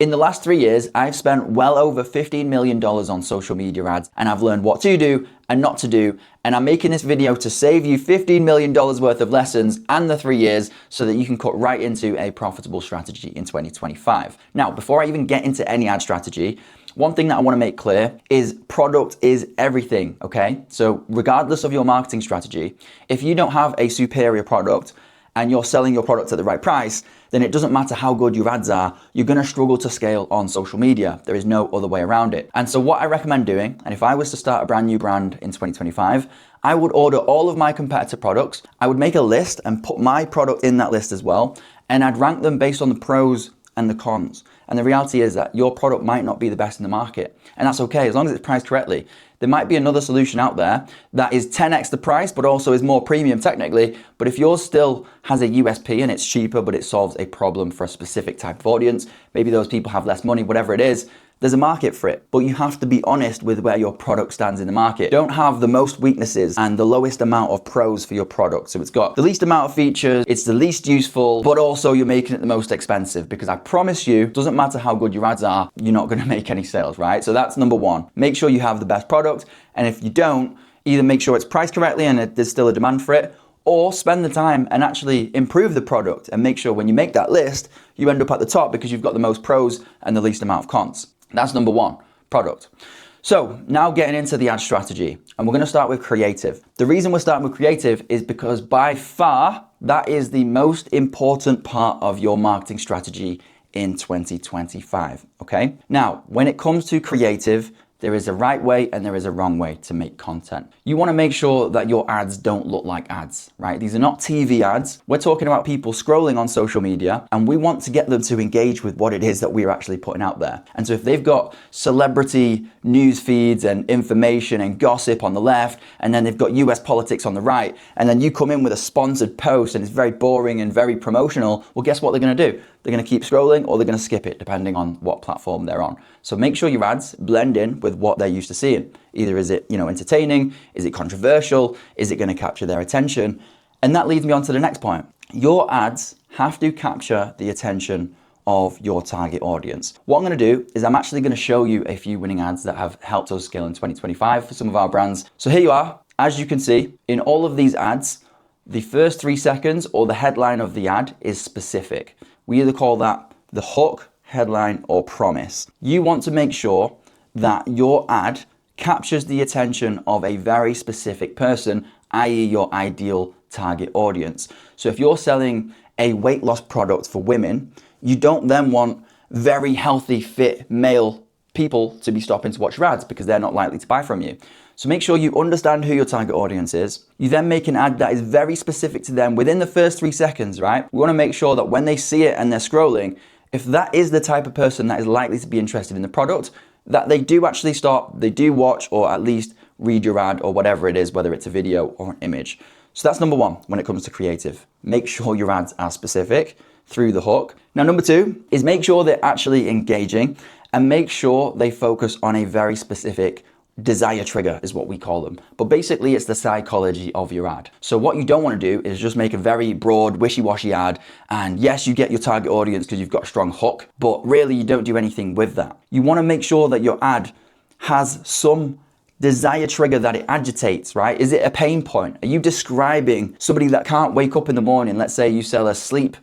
In the last 3 years, I've spent well over $15 million on social media ads, and I've learned what to do and not to do. And I'm making this video to save you $15 million worth of lessons and the 3 years so that you can cut right into a profitable strategy in 2025. Now, before I even get into any ad strategy, one thing that I want to make clear is product is everything, okay? So regardless of your marketing strategy, if you don't have a superior product and you're selling your product at the right price, then it doesn't matter how good your ads are, you're gonna struggle to scale on social media. There is no other way around it. And so what I recommend doing, and if I was to start a brand new brand in 2025, I would order all of my competitor products, I would make a list and put my product in that list as well, and I'd rank them based on the pros and the cons. And the reality is that your product might not be the best in the market, and that's okay as long as it's priced correctly. There might be another solution out there that is 10x the price, but also is more premium technically. But if yours still has a USP and it's cheaper, but it solves a problem for a specific type of audience, maybe those people have less money, whatever it is, there's a market for it. But you have to be honest with where your product stands in the market. Don't have the most weaknesses and the lowest amount of pros for your product. So it's got the least amount of features, it's the least useful, but also you're making it the most expensive, because I promise you, doesn't matter how good your ads are, you're not gonna make any sales, right? So that's number one. Make sure you have the best product. And if you don't, either make sure it's priced correctly and there's still a demand for it, or spend the time and actually improve the product and make sure when you make that list, you end up at the top because you've got the most pros and the least amount of cons. That's number one, product. So now getting into the ad strategy, and we're gonna start with creative. The reason we're starting with creative is because by far, that is the most important part of your marketing strategy in 2025, okay? Now, when it comes to creative, there is a right way and there is a wrong way to make content. You wanna make sure that your ads don't look like ads, right? These are not TV ads. We're talking about people scrolling on social media, and we want to get them to engage with what it is that we're actually putting out there. And so if they've got celebrity news feeds and information and gossip on the left, and then they've got US politics on the right, and then you come in with a sponsored post and it's very boring and very promotional, well, guess what they're gonna do? They're gonna keep scrolling or they're gonna skip it, depending on what platform they're on. So make sure your ads blend in with what they're used to seeing. Either is it, entertaining? Is it controversial? Is it gonna capture their attention? And that leads me on to the next point. Your ads have to capture the attention of your target audience. What I'm gonna do is I'm actually gonna show you a few winning ads that have helped us scale in 2025 for some of our brands. So here you are. As you can see, in all of these ads, the first 3 seconds or the headline of the ad is specific. We either call that the hook, headline, or promise. You want to make sure that your ad captures the attention of a very specific person, i.e. your ideal target audience. So if you're selling a weight loss product for women, you don't then want very healthy, fit male people to be stopping to watch your ads because they're not likely to buy from you. So make sure you understand who your target audience is. You then make an ad that is very specific to them within the first 3 seconds, right? We wanna make sure that when they see it and they're scrolling, if that is the type of person that is likely to be interested in the product, that they do actually stop, they do watch, or at least read your ad or whatever it is, whether it's a video or an image. So that's number one when it comes to creative. Make sure your ads are specific through the hook. Now, number two is make sure they're actually engaging and make sure they focus on a very specific desire trigger is what we call them. But basically it's the psychology of your ad. So what you don't want to do is just make a very broad, wishy-washy ad. And yes, you get your target audience because you've got a strong hook, but really you don't do anything with that. You want to make sure that your ad has some desire trigger that it agitates, right? Is it a pain point? Are you describing somebody that can't wake up in the morning? Let's say you sell a sleep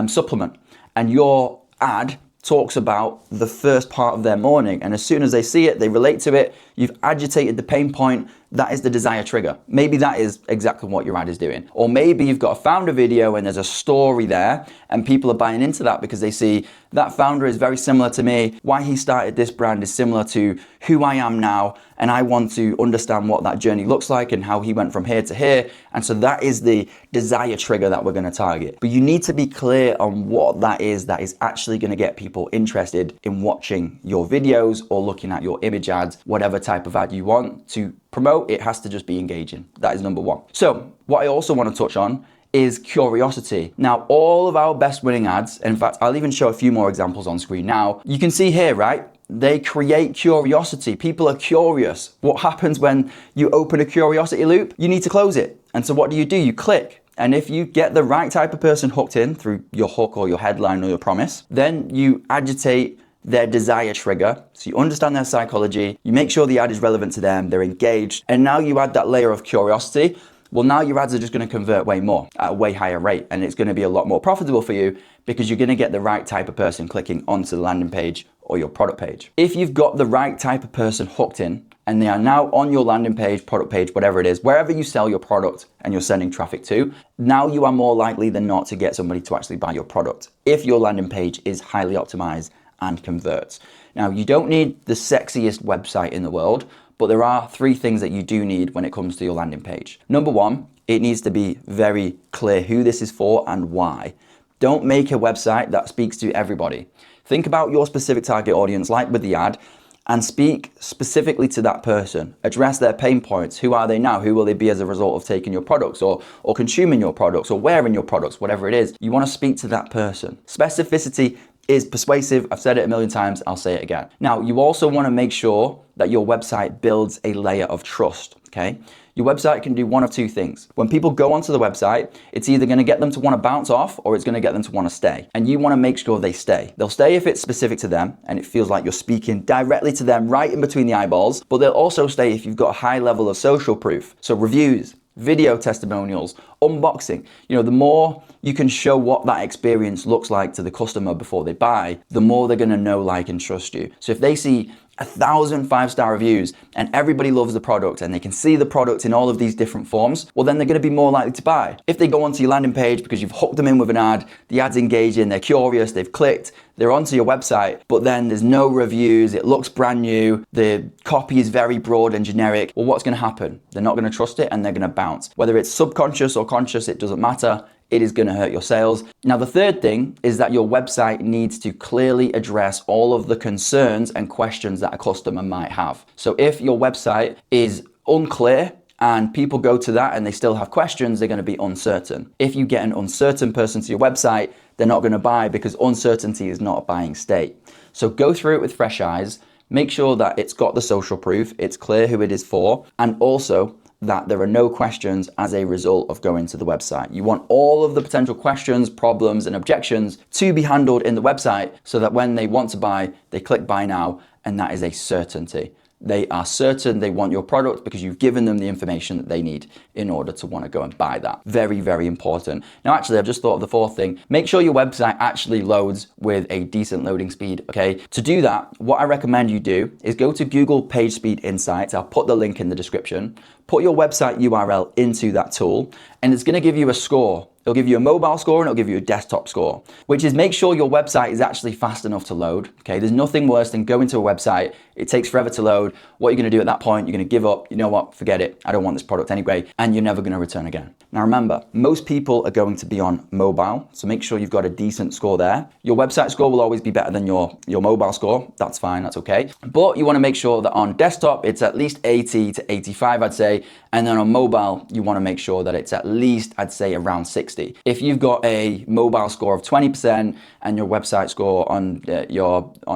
supplement and your ad talks about the first part of their morning, and as soon as they see it, they relate to it, you've agitated the pain point, that is the desire trigger. Maybe that is exactly what your ad is doing. Or maybe you've got a founder video and there's a story there and people are buying into that because they see that founder is very similar to me. Why he started this brand is similar to who I am now, and I want to understand what that journey looks like and how he went from here to here. And so that is the desire trigger that we're gonna target. But you need to be clear on what that is actually gonna get people interested in watching your videos or looking at your image ads, whatever type of ad you want to promote. It has to just be engaging. That is number one. So what I also want to touch on is curiosity. Now, all of our best winning ads, in fact, I'll even show a few more examples on screen now. You can see here, right? They create curiosity. People are curious. What happens when you open a curiosity loop? You need to close it. And so what do? You click. And if you get the right type of person hooked in through your hook or your headline or your promise, then you agitate their desire trigger. So you understand their psychology, you make sure the ad is relevant to them, they're engaged, and now you add that layer of curiosity. Well, now your ads are just going to convert way more at a way higher rate, and it's going to be a lot more profitable for you because you're going to get the right type of person clicking onto the landing page or your product page. If you've got the right type of person hooked in and they are now on your landing page, product page, whatever it is, wherever you sell your product and you're sending traffic to, now you are more likely than not to get somebody to actually buy your product if your landing page is highly optimized and converts. Now, you don't need the sexiest website in the world, but there are 3 things that you do need when it comes to your landing page. Number 1, it needs to be very clear who this is for and why. Don't make a website that speaks to everybody. Think about your specific target audience, like with the ad, and speak specifically to that person. Address their pain points. Who are they now? Who will they be as a result of taking your products or consuming your products or wearing your products, whatever it is. You want to speak to that person. Specificity is persuasive. I've said it a million times, I'll say it again. Now, you also want to make sure that your website builds a layer of trust, okay? Your website can do one of 2 things. When people go onto the website, it's either going to get them to want to bounce off or it's going to get them to want to stay. And you want to make sure they stay. They'll stay if it's specific to them and it feels like you're speaking directly to them right in between the eyeballs, but they'll also stay if you've got a high level of social proof. So reviews, video testimonials, unboxing. You know, the more you can show what that experience looks like to the customer before they buy, the more they're going to know, like, and trust you. So if they see 1,000 5-star reviews and everybody loves the product and they can see the product in all of these different forms, well, then they're going to be more likely to buy. If they go onto your landing page because you've hooked them in with an ad, the ad's engaging, they're curious, they've clicked, they're onto your website, but then there's no reviews, it looks brand new, the copy is very broad and generic, well, what's going to happen? They're not going to trust it and they're going to bounce. Whether it's subconscious or conscious, it doesn't matter. It is going to hurt your sales. Now, the third thing is that your website needs to clearly address all of the concerns and questions that a customer might have. So if your website is unclear and people go to that and they still have questions, they're going to be uncertain. If you get an uncertain person to your website, they're not going to buy because uncertainty is not a buying state. So go through it with fresh eyes. Make sure that it's got the social proof, it's clear who it is for, and also that there are no questions as a result of going to the website. You want all of the potential questions, problems, and objections to be handled in the website so that when they want to buy, they click buy now, and that is a certainty. They are certain they want your product because you've given them the information that they need in order to want to go and buy that. Very, very important. Now, actually, I've just thought of the 4th thing. Make sure your website actually loads with a decent loading speed, okay? To do that, what I recommend you do is go to Google PageSpeed Insights. I'll put the link in the description. Put your website URL into that tool, and it's going to give you a score. It'll give you a mobile score and it'll give you a desktop score, which is make sure your website is actually fast enough to load. Okay, there's nothing worse than going to a website, it takes forever to load. What you're going to do at that point, you're going to give up. You know what, forget it. I don't want this product anyway, and you're never going to return again. Now remember, most people are going to be on mobile, so make sure you've got a decent score there. Your website score will always be better than your mobile score. That's fine, that's okay. But you want to make sure that on desktop, it's at least 80 to 85, I'd say. And then on mobile, you want to make sure that it's at least, I'd say, around 60. If you've got a mobile score of 20% and your website score on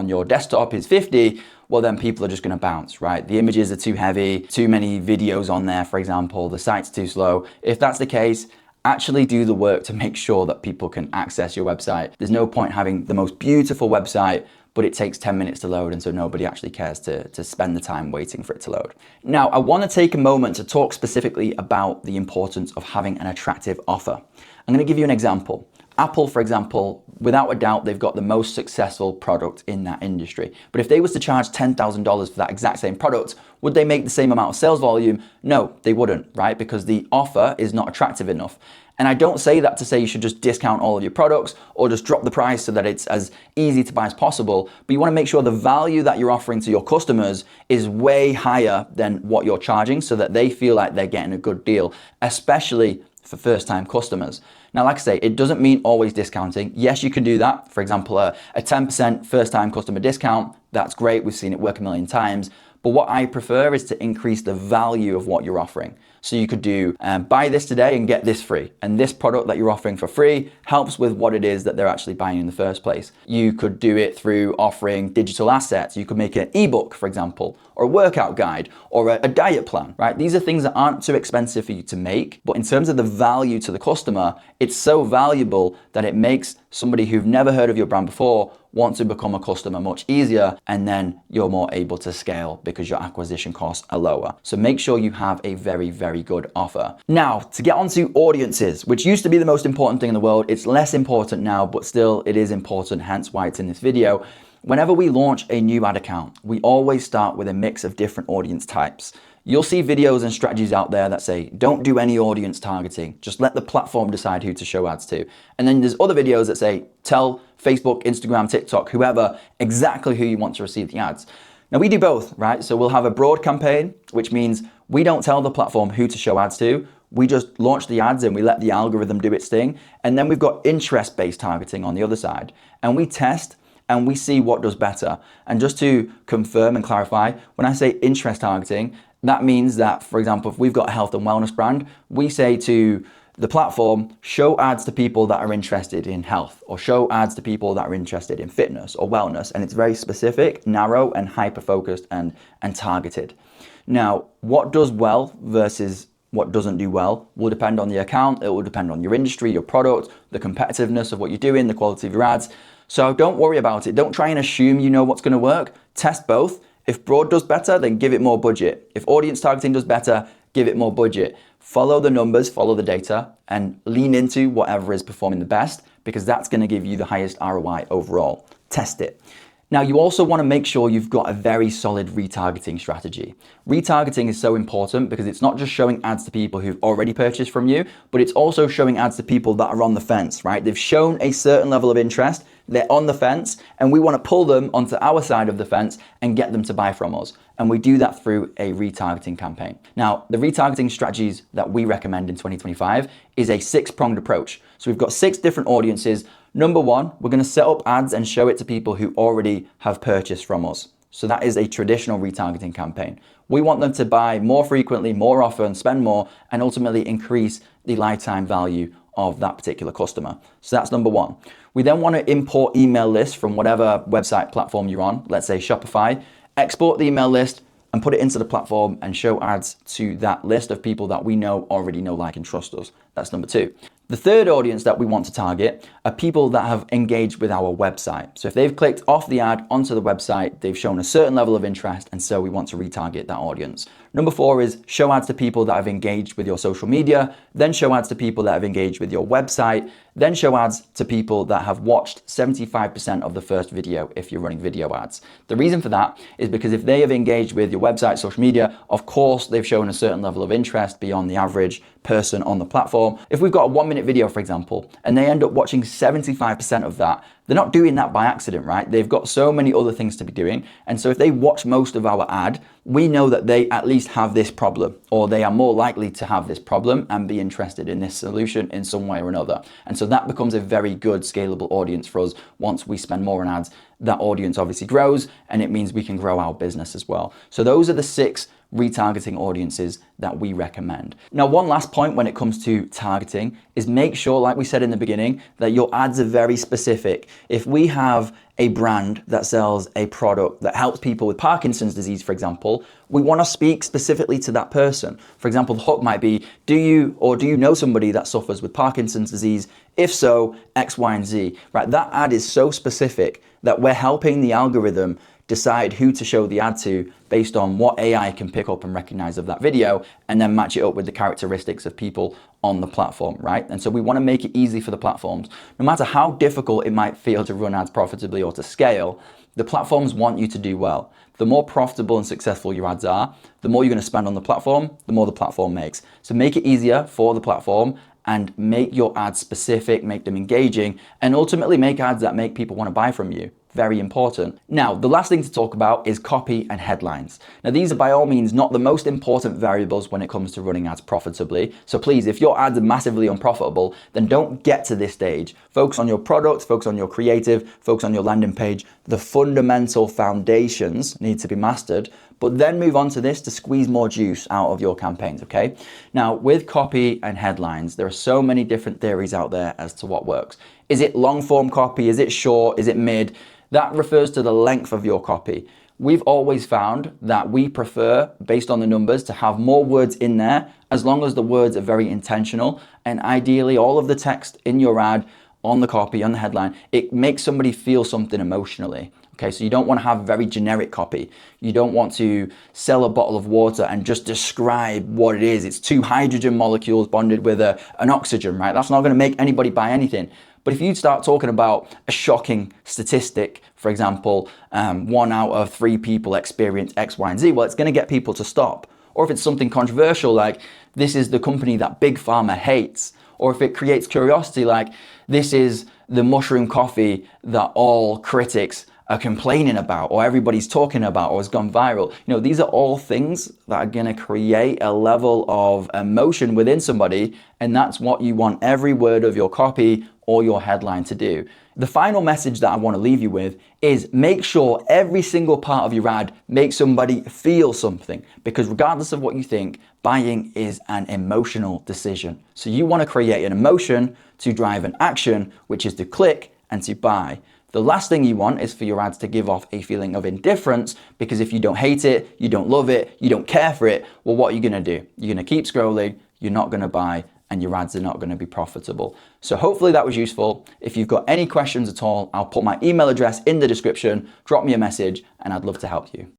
your desktop is 50, well, then people are just going to bounce, right? The images are too heavy, too many videos on there, for example, the site's too slow. If that's the case, actually do the work to make sure that people can access your website. There's no point having the most beautiful website, but it takes 10 minutes to load, and so nobody actually cares to spend the time waiting for it to load. Now, I want to take a moment to talk specifically about the importance of having an attractive offer. I'm going to give you an example. Apple, for example, without a doubt, they've got the most successful product in that industry. But if they was to charge $10,000 for that exact same product, would they make the same amount of sales volume? No, they wouldn't, right? Because the offer is not attractive enough. And I don't say that to say you should just discount all of your products or just drop the price so that it's as easy to buy as possible. But you want to make sure the value that you're offering to your customers is way higher than what you're charging so that they feel like they're getting a good deal, especially for first-time customers. Now, like I say, it doesn't mean always discounting. Yes, you can do that. For example, a 10% first-time customer discount, that's great. We've seen it work a million times. But what I prefer is to increase the value of what you're offering. So you could do buy this today and get this free. And this product that you're offering for free helps with what it is that they're actually buying in the first place. You could do it through offering digital assets. You could make an ebook, for example, or a workout guide, or a diet plan, right? These are things that aren't too expensive for you to make, but in terms of the value to the customer, it's so valuable that it makes somebody who've never heard of your brand before want to become a customer much easier, and then you're more able to scale because your acquisition costs are lower. So make sure you have a very, very good offer. Now, to get onto audiences, which used to be the most important thing in the world, it's less important now, but still it is important, hence why it's in this video. Whenever we launch a new ad account, we always start with a mix of different audience types. You'll see videos and strategies out there that say, don't do any audience targeting, just let the platform decide who to show ads to. And then there's other videos that say, tell Facebook, Instagram, TikTok, whoever, exactly who you want to receive the ads. Now we do both, right? So we'll have a broad campaign, which means we don't tell the platform who to show ads to. We just launch the ads and we let the algorithm do its thing. And then we've got interest-based targeting on the other side. And we test and we see what does better. And just to confirm and clarify, when I say interest targeting, that means that, for example, if we've got a health and wellness brand, we say to the platform, show ads to people that are interested in health, or show ads to people that are interested in fitness or wellness. And it's very specific, narrow, and hyper-focused and targeted. Now, what does well versus what doesn't do well will depend on the account. It will depend on your industry, your product, the competitiveness of what you're doing, the quality of your ads. So don't worry about it. Don't try and assume you know what's going to work. Test both. If broad does better, then give it more budget. If audience targeting does better, give it more budget. Follow the numbers, follow the data, and lean into whatever is performing the best, because that's going to give you the highest ROI overall. Test it. Now, you also want to make sure you've got a very solid retargeting strategy. Retargeting is so important because it's not just showing ads to people who've already purchased from you, but it's also showing ads to people that are on the fence, right? They've shown a certain level of interest, they're on the fence, and we want to pull them onto our side of the fence and get them to buy from us. And we do that through a retargeting campaign. Now, the retargeting strategies that we recommend in 2025 is a 6-pronged approach. So we've got 6 different audiences. Number 1, we're going to set up ads and show it to people who already have purchased from us. So that is a traditional retargeting campaign. We want them to buy more frequently, more often, spend more, and ultimately increase the lifetime value of that particular customer. So that's number 1. We then want to import email lists from whatever website platform you're on, let's say Shopify, export the email list and put it into the platform and show ads to that list of people that we know already know, like, and trust us. That's number 2. The third audience that we want to target are people that have engaged with our website. So if they've clicked off the ad onto the website, they've shown a certain level of interest, and so we want to retarget that audience. Number 4 is show ads to people that have engaged with your social media, then show ads to people that have engaged with your website, then show ads to people that have watched 75% of the first video if you're running video ads. The reason for that is because if they have engaged with your website, social media, of course they've shown a certain level of interest beyond the average person on the platform. If we've got a 1-minute video, for example, and they end up watching 75% of that, they're not doing that by accident, right? They've got so many other things to be doing. And so if they watch most of our ad, we know that they at least have this problem, or they are more likely to have this problem and be interested in this solution in some way or another. And so that becomes a very good scalable audience for us. Once we spend more on ads, that audience obviously grows, and it means we can grow our business as well. So those are the 6 retargeting audiences that we recommend. Now, one last point when it comes to targeting is make sure, like we said in the beginning, that your ads are very specific. If we have a brand that sells a product that helps people with Parkinson's disease, for example, we want to speak specifically to that person. For example, the hook might be, do you know somebody that suffers with Parkinson's disease? If so, X, Y, and Z, right? That ad is so specific that we're helping the algorithm decide who to show the ad to based on what AI can pick up and recognize of that video, and then match it up with the characteristics of people on the platform, right? And so we want to make it easy for the platforms. No matter how difficult it might feel to run ads profitably or to scale, the platforms want you to do well. The more profitable and successful your ads are, the more you're going to spend on the platform, the more the platform makes. So make it easier for the platform and make your ads specific, make them engaging, and ultimately make ads that make people want to buy from you. Very important. Now, the last thing to talk about is copy and headlines. Now, these are by all means not the most important variables when it comes to running ads profitably. So please, if your ads are massively unprofitable, then don't get to this stage. Focus on your product, focus on your creative, focus on your landing page. The fundamental foundations need to be mastered, but then move on to this to squeeze more juice out of your campaigns, okay? Now, with copy and headlines, there are so many different theories out there as to what works. Is it long form copy? Is it short? Is it mid? That refers to the length of your copy. We've always found that we prefer, based on the numbers, to have more words in there as long as the words are very intentional, and ideally all of the text in your ad, on the copy, on the headline, it makes somebody feel something emotionally. Okay, so you don't want to have very generic copy. You don't want to sell a bottle of water and just describe what it is. It's two hydrogen molecules bonded with an oxygen, right? That's not going to make anybody buy anything. But if you start talking about a shocking statistic, for example, 1 out of 3 people experience X, Y, and Z, well, it's going to get people to stop. Or if it's something controversial, like this is the company that Big Pharma hates. Or if it creates curiosity, like this is the mushroom coffee that all critics are complaining about, or everybody's talking about, or has gone viral. You know, these are all things that are gonna create a level of emotion within somebody, and that's what you want every word of your copy or your headline to do. The final message that I want to leave you with is make sure every single part of your ad makes somebody feel something, because regardless of what you think, buying is an emotional decision. So you want to create an emotion to drive an action, which is to click and to buy. The last thing you want is for your ads to give off a feeling of indifference, because if you don't hate it, you don't love it, you don't care for it, well, what are you going to do? You're going to keep scrolling, you're not going to buy, and your ads are not going to be profitable. So hopefully that was useful. If you've got any questions at all, I'll put my email address in the description, drop me a message, and I'd love to help you.